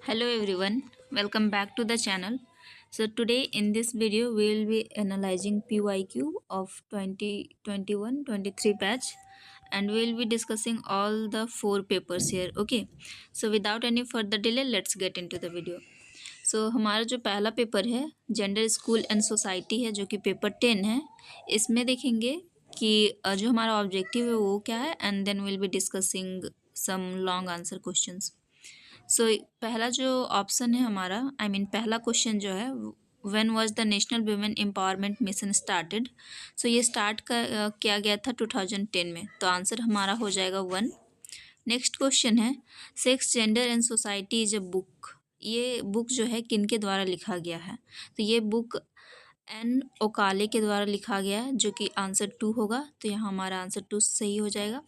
Hello everyone, welcome back to the channel. So today in this video we will be analyzing PYQ of 2021-23 batch and we will be discussing all the four papers here. Okay, so without any further delay let's get into the video. So हमारा जो पहला paper है gender school and society है जो कि paper 10 है। इसमें देखेंगे कि जो हमारा ऑब्जेक्टिव है वो क्या है and then will be discussing some long answer questions. So पहला जो ऑप्शन है हमारा पहला क्वेश्चन जो है when was the national women empowerment mission started. So ये स्टार्ट किया गया था 2010 में, तो आंसर हमारा हो जाएगा 1। नेक्स्ट क्वेश्चन है sex gender and society is a book. ये बुक जो है किनके द्वारा लिखा गया है, तो ये बुक एन ओकाले के द्वारा लिखा गया है जो कि आंसर 2 होगा, तो यहाँ हमारा आंसर 2 सही हो जाएगा।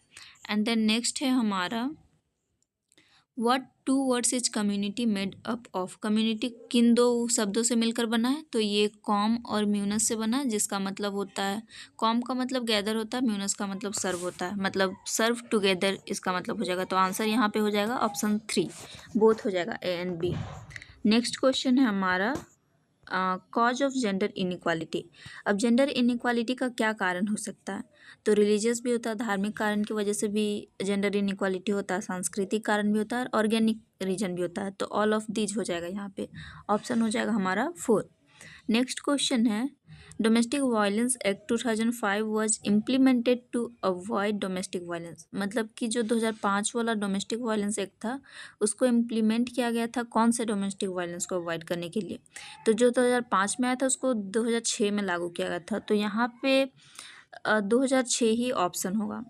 एंड देन नेक्स्ट है हमारा what two words is community made up of. Community किन दो शब्दों से मिलकर बना है, तो ये कॉम और म्यूनस से बना है, जिसका मतलब होता है कॉम का मतलब गैदर होता है, म्यूनस का मतलब सर्व होता है, मतलब सर्व टुगेदर इसका मतलब हो जाएगा। तो आंसर यहाँ पे हो जाएगा ऑप्शन 3, बोथ हो जाएगा A and B. Next question है हमारा कॉज ऑफ जेंडर इनइक्वालिटी। अब जेंडर इनइक्वालिटी का क्या कारण हो सकता है, तो रिलीजियस भी होता है, धार्मिक कारण की वजह से भी जेंडर इनइक्वालिटी होता है, सांस्कृतिक कारण भी होता है, ऑर्गेनिक रीजन भी होता है। तो ऑल ऑफ दीज हो जाएगा यहाँ पे, ऑप्शन हो जाएगा हमारा 4। नेक्स्ट क्वेश्चन है domestic violence act 2005 was implemented to avoid domestic violence. मतलब कि जो 2005 वाला डोमेस्टिक वायलेंस एक्ट था उसको इम्प्लीमेंट किया गया था कौन से डोमेस्टिक वायलेंस को अवॉइड करने के लिए, तो जो 2005 में आया था उसको 2006 में लागू किया गया था। तो यहाँ पे 2006 ही ऑप्शन होगा,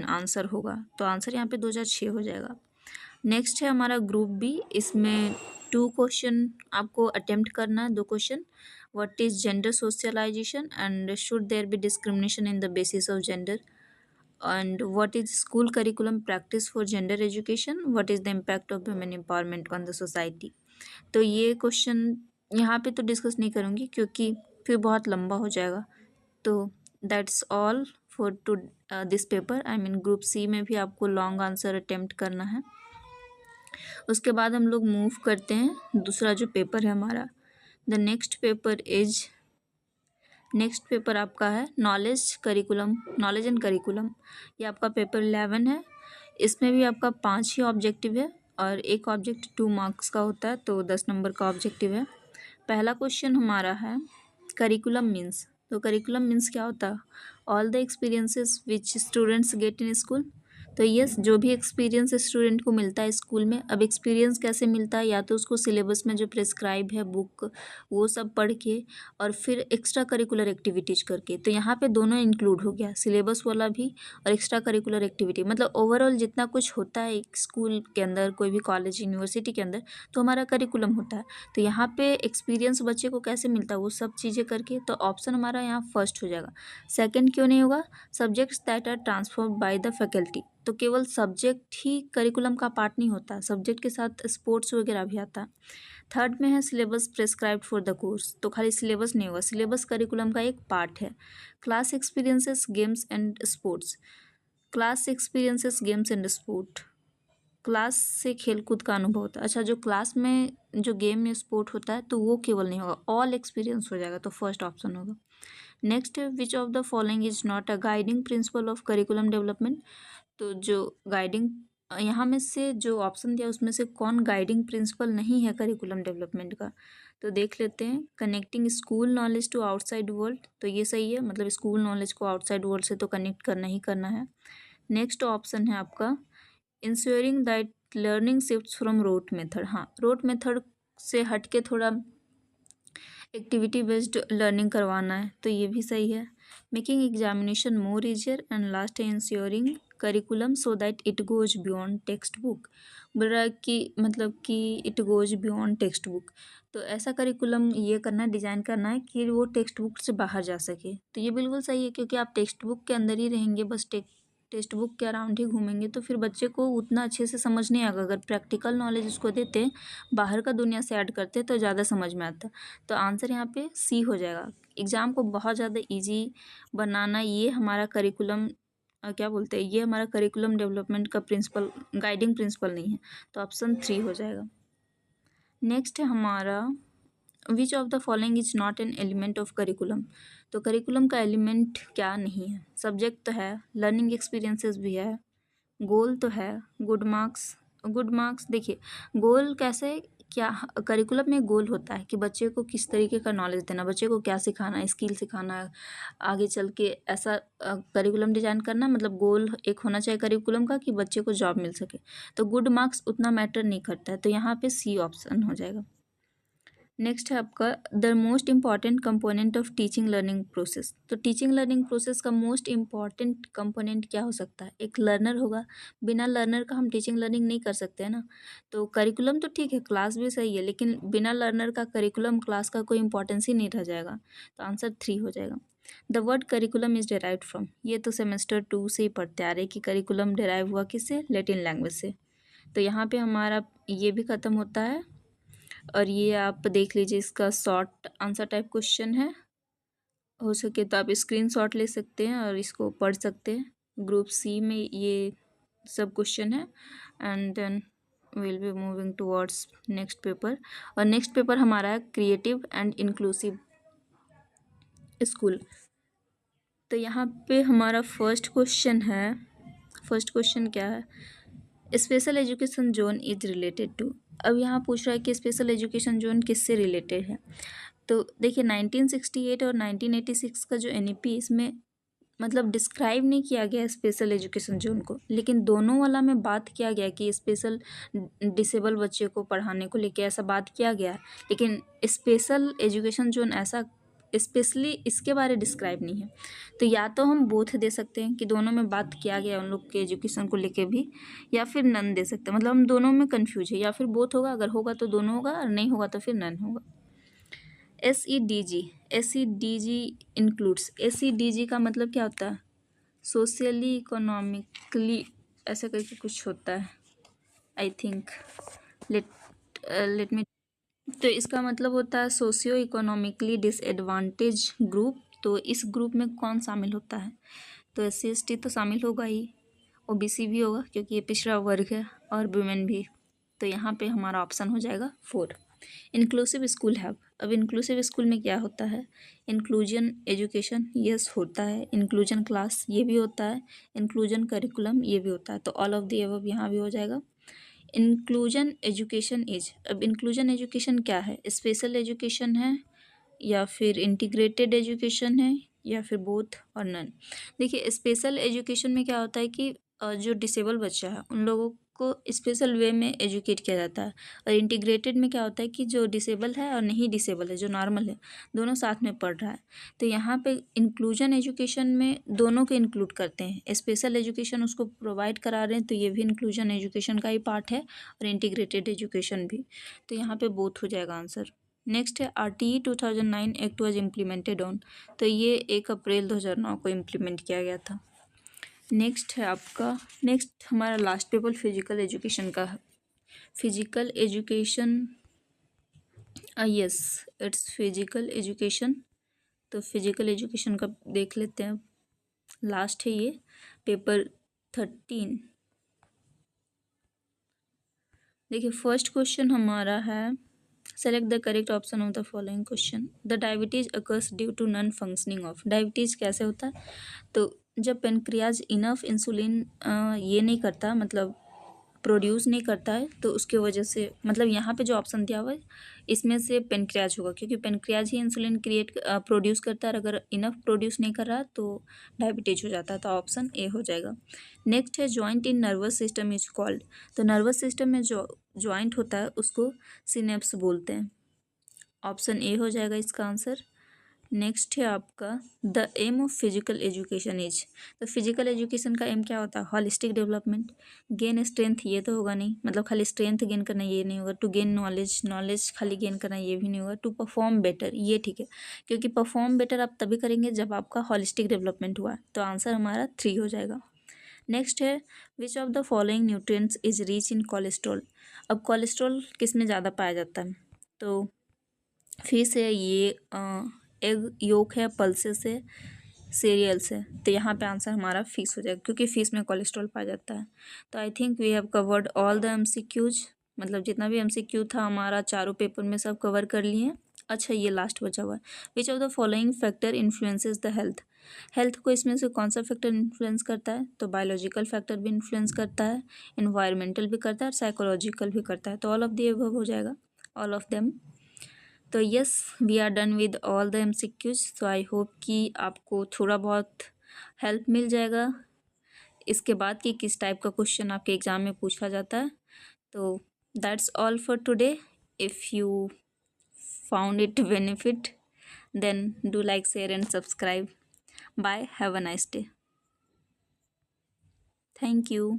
आंसर होगा, तो आंसर यहाँ पे 2006 हो जाएगा। नेक्स्ट है हमारा ग्रुप बी, इसमें 2 क्वेश्चन आपको अटेम्प्ट करना है, 2 question. What is gender socialization and should there be discrimination in the basis of gender, and what is school curriculum practice for gender education, what is the impact of women empowerment on the society. तो ये question यहाँ पे तो discuss नहीं करूँगी क्योंकि फिर बहुत लंबा हो जाएगा। तो that's all for to this paper. Group C में भी आपको लॉन्ग आंसर अटेम्प्ट करना है। उसके बाद हम लोग मूव करते हैं दूसरा जो पेपर है हमारा, द नेक्स्ट पेपर आपका है नॉलेज एंड करिकुलम। ये आपका पेपर 11 है। इसमें भी आपका 5 ही ऑब्जेक्टिव है और एक ऑब्जेक्ट 2 मार्क्स का होता है, तो 10 नंबर का ऑब्जेक्टिव है। पहला क्वेश्चन हमारा है करिकुलम मीन्स। तो करिकुलम मीन्स क्या होता है, all the experiences which students get in school. तो यस, जो भी एक्सपीरियंस स्टूडेंट को मिलता है स्कूल में। अब एक्सपीरियंस कैसे मिलता है, या तो उसको सिलेबस में जो प्रिस्क्राइब है बुक वो सब पढ़ के और फिर एक्स्ट्रा करिकुलर एक्टिविटीज़ करके। तो यहाँ पे दोनों इंक्लूड हो गया, सिलेबस वाला भी और एक्स्ट्रा करिकुलर एक्टिविटी। मतलब ओवरऑल जितना कुछ होता है एक स्कूल के अंदर, कोई भी कॉलेज यूनिवर्सिटी के अंदर, तो हमारा करिकुलम होता है। तो यहाँ पे एक्सपीरियंस बच्चे को कैसे मिलता है वो सब चीज़ें करके, तो ऑप्शन हमारा यहाँ फर्स्ट हो जाएगा। सेकंड क्यों नहीं होगा, subjects that are transformed by the faculty. तो केवल सब्जेक्ट ही करिकुलम का पार्ट नहीं होता, सब्जेक्ट के साथ स्पोर्ट्स वगैरह भी आता है। थर्ड में है syllabus prescribed for the course. तो खाली सिलेबस नहीं होगा, सिलेबस करिकुलम का एक पार्ट है। Class experiences games and sports, class experiences games and sport, class से खेलकूद का अनुभव होता है। अच्छा, जो क्लास में जो गेम या स्पोर्ट होता है तो वो केवल नहीं होगा, ऑल एक्सपीरियंस हो जाएगा, तो फर्स्ट ऑप्शन होगा। नेक्स्ट है which of the following is not a guiding principle of curriculum development. तो जो गाइडिंग यहाँ में से जो ऑप्शन दिया उसमें से कौन गाइडिंग प्रिंसिपल नहीं है करिकुलम डेवलपमेंट का, तो देख लेते हैं। Connecting school knowledge to outside world, तो ये सही है, मतलब स्कूल नॉलेज को आउटसाइड वर्ल्ड से तो कनेक्ट करना ही करना है। नेक्स्ट ऑप्शन है आपका ensuring that learning shifts from rote method. हाँ, रोट मेथड से हट के थोड़ा एक्टिविटी बेस्ड लर्निंग करवाना है, तो ये भी सही है। Making examination more easier and last है ensuring curriculum so that it goes beyond text book. बोल रहा है कि मतलब कि it goes beyond text book, तो ऐसा करिकुलम ये करना है, डिज़ाइन करना है कि वो टेक्स्ट बुक से बाहर जा सके। तो ये बिल्कुल सही है, क्योंकि आप टेक्स्ट बुक के अंदर ही रहेंगे, बस टेक्स्ट बुक के अराउंड ही घूमेंगे, तो फिर बच्चे को उतना अच्छे से समझ नहीं आएगा। अगर प्रैक्टिकल नॉलेज उसको देते हैं, बाहर का दुनिया से ऐड करते तो ज़्यादा समझ में आता। तो आंसर यहाँ पे सी हो जाएगा। एग्ज़ाम को बहुत ज़्यादा इजी बनाना, ये हमारा करिकुलम क्या बोलते हैं, ये हमारा करिकुलम डेवलपमेंट का प्रिंसिपल, गाइडिंग प्रिंसिपल नहीं है, तो ऑप्शन 3 हो जाएगा। नेक्स्ट है हमारा which of the following is not an element of curriculum. तो करिकुलम का एलिमेंट क्या नहीं है? सब्जेक्ट तो है, लर्निंग एक्सपीरियंसेस भी है, गोल तो है, गुड मार्क्स। गुड मार्क्स देखिए, गोल कैसे, क्या करिकुलम में गोल होता है कि बच्चे को किस तरीके का नॉलेज देना, बच्चे को क्या सिखाना है, स्किल सिखाना है, आगे चल के ऐसा करिकुलम डिजाइन करना, मतलब गोल एक होना चाहिए करिकुलम का कि बच्चे को जॉब मिल सके। तो गुड मार्क्स उतना मैटर नहीं करता है, तो यहाँ पे सी ऑप्शन हो जाएगा। नेक्स्ट है आपका the most important component of teaching learning process. तो टीचिंग लर्निंग प्रोसेस का मोस्ट इम्पॉर्टेंट कंपोनेंट क्या हो सकता है? एक लर्नर होगा, बिना लर्नर का हम टीचिंग लर्निंग नहीं कर सकते हैं ना। तो करिकुलम तो ठीक है, क्लास भी सही है, लेकिन बिना लर्नर का करिकुलम क्लास का कोई इंपॉर्टेंस ही नहीं रह जाएगा। तो आंसर 3 हो जाएगा। The word curriculum is derived from, ये तो सेमेस्टर 2 से ही पढ़ते आ रहे कि करिकुलम डिराइव हुआ किससे? लैटिन लैंग्वेज से। तो यहाँ पे हमारा ये भी ख़त्म होता है। और ये आप देख लीजिए, इसका शॉर्ट आंसर टाइप क्वेश्चन है, हो सके तो आप स्क्रीनशॉट ले सकते हैं और इसको पढ़ सकते हैं। ग्रुप सी में ये सब क्वेश्चन है। And then will be moving towards next paper. और नेक्स्ट पेपर हमारा है क्रिएटिव एंड इंक्लूसिव स्कूल। तो यहाँ पे हमारा फर्स्ट क्वेश्चन है, फर्स्ट क्वेश्चन क्या है? Special education zone is related to. अब यहाँ पूछ रहा है कि स्पेशल एजुकेशन जोन किससे रिलेटेड है। तो देखिए 1968 और 1986 का जो एनईपी, इसमें मतलब डिस्क्राइब नहीं किया गया स्पेशल एजुकेशन जोन को, लेकिन दोनों वाला में बात किया गया कि स्पेशल डिसेबल बच्चे को पढ़ाने को लेके ऐसा बात किया गया है, लेकिन स्पेशल एजुकेशन जोन ऐसा स्पेशली इसके बारे डिस्क्राइब नहीं है। तो या तो हम बोथ दे सकते हैं कि दोनों में बात किया गया उन लोग के एजुकेशन को लेके भी, या फिर नन दे सकते हैं, मतलब हम दोनों में कन्फ्यूज है, या फिर बोथ होगा, अगर होगा तो दोनों होगा, और नहीं होगा तो फिर नन होगा। SEDG इंक्लूड्स, SEDG का मतलब क्या होता है? सोशली इकोनॉमिकली ऐसा करके कुछ होता है, I think. Let let me. तो इसका मतलब होता है सोशियो इकोनॉमिकली डिसएडवांटेज ग्रुप। तो इस ग्रुप में कौन शामिल होता है? तो SC ST तो शामिल होगा ही, OBC भी होगा क्योंकि ये पिछड़ा वर्ग है, और वुमेन भी। तो यहाँ पे हमारा ऑप्शन हो जाएगा 4। Inclusive school have. अब इंक्लूसिव स्कूल में क्या होता है? इंक्लूजन एजुकेशन, यस होता है। इंक्लूजन क्लास, ये भी होता है। इंक्लूजन करिकुलम, ये भी होता है। तो ऑल ऑफ द अबव यहाँ भी हो जाएगा। इंक्लूजन एजुकेशन इज, अब इंक्लूजन एजुकेशन क्या है? स्पेशल एजुकेशन है, या फिर इंटीग्रेटेड एजुकेशन है, या फिर बोथ और नन। देखिए स्पेशल एजुकेशन में क्या होता है कि जो डिसेबल बच्चा है उन लोगों को स्पेशल वे में एजुकेट किया जाता है। और इंटीग्रेटेड में क्या होता है कि जो डिसेबल है और नहीं डिसेबल है, जो नॉर्मल है, दोनों साथ में पढ़ रहा है। तो यहाँ पे इंक्लूजन एजुकेशन में दोनों को इंक्लूड करते हैं। स्पेशल एजुकेशन उसको प्रोवाइड करा रहे हैं, तो ये भी इंक्लूजन एजुकेशन का ही पार्ट है, और इंटीग्रेटेड एजुकेशन भी। तो यहाँ पे बोथ हो जाएगा आंसर। नेक्स्ट है RTE 2009 act was implemented on. तो ये 1 अप्रैल 2009 को इम्प्लीमेंट किया गया था। नेक्स्ट है आपका, नेक्स्ट हमारा लास्ट पेपर फिजिकल एजुकेशन का है। Physical education, yes it's physical education. तो फिजिकल एजुकेशन का देख लेते हैं, लास्ट है ये पेपर 13। देखिए फर्स्ट क्वेश्चन हमारा है, select the correct option of the following question. The diabetes occurs due to non functioning of. Diabetes कैसे होता है? तो जब पेनक्रियाज इनफ इंसुलिन ये नहीं करता, मतलब प्रोड्यूस नहीं करता है, तो उसके वजह से, मतलब यहाँ पे जो ऑप्शन दिया हुआ है इसमें से पेनक्रियाज होगा, क्योंकि पेनक्रियाज ही इंसुलिन प्रोड्यूस करता है, और अगर इनफ प्रोड्यूस नहीं कर रहा तो डायबिटीज हो जाता है। तो ऑप्शन ए हो जाएगा। नेक्स्ट है joint in nervous system is called. तो नर्वस सिस्टम में जो जॉइंट होता है उसको सिनेप्स बोलते हैं। ऑप्शन ए हो जाएगा इसका आंसर। नेक्स्ट है आपका the aim of physical education is. तो फिजिकल एजुकेशन का एम क्या होता है? Holistic development. गेन स्ट्रेंथ, ये तो होगा नहीं, मतलब खाली स्ट्रेंथ गेन करना ये नहीं होगा। टू गेन नॉलेज, नॉलेज खाली गेन करना ये भी नहीं होगा। टू परफॉर्म बेटर, ये ठीक है, क्योंकि परफॉर्म बेटर आप तभी करेंगे जब आपका हॉलिस्टिक डेवलपमेंट हुआ। तो आंसर हमारा 3 हो जाएगा। नेक्स्ट है which of the following nutrients is rich in cholesterol. अब कोलेस्ट्रॉल किस में ज़्यादा पाया जाता है? तो फिश है, ये एग योक है, पल्सेस है, सीरियल्स है। तो यहाँ पे आंसर हमारा फिश हो जाएगा, क्योंकि फिश में कोलेस्ट्रॉल पाया जाता है। तो I think we have covered all the MCQs। मतलब जितना भी एमसीक्यू था हमारा चारों पेपर में सब कवर कर लिए हैं। अच्छा, ये लास्ट बचा हुआ है। Which of the following factor influences the health. Health को इसमें से कौन सा फैक्टर इन्फ्लुएंस करता है? तो बायोलॉजिकल फैक्टर भी इन्फ्लुएंस करता है, इन्वायरमेंटल भी करता है और साइकोलॉजिकल भी करता है। तो ऑल ऑफ दी अबव हो जाएगा, ऑल ऑफ देम। तो yes, we are done with all the MCQs. तो आई होप कि आपको थोड़ा बहुत हेल्प मिल जाएगा इसके बाद कि किस टाइप का क्वेश्चन आपके एग्ज़ाम में पूछा जाता है। तो that's all for today. If you found it benefit, then do like, share and subscribe. Bye, have a nice day. Thank you.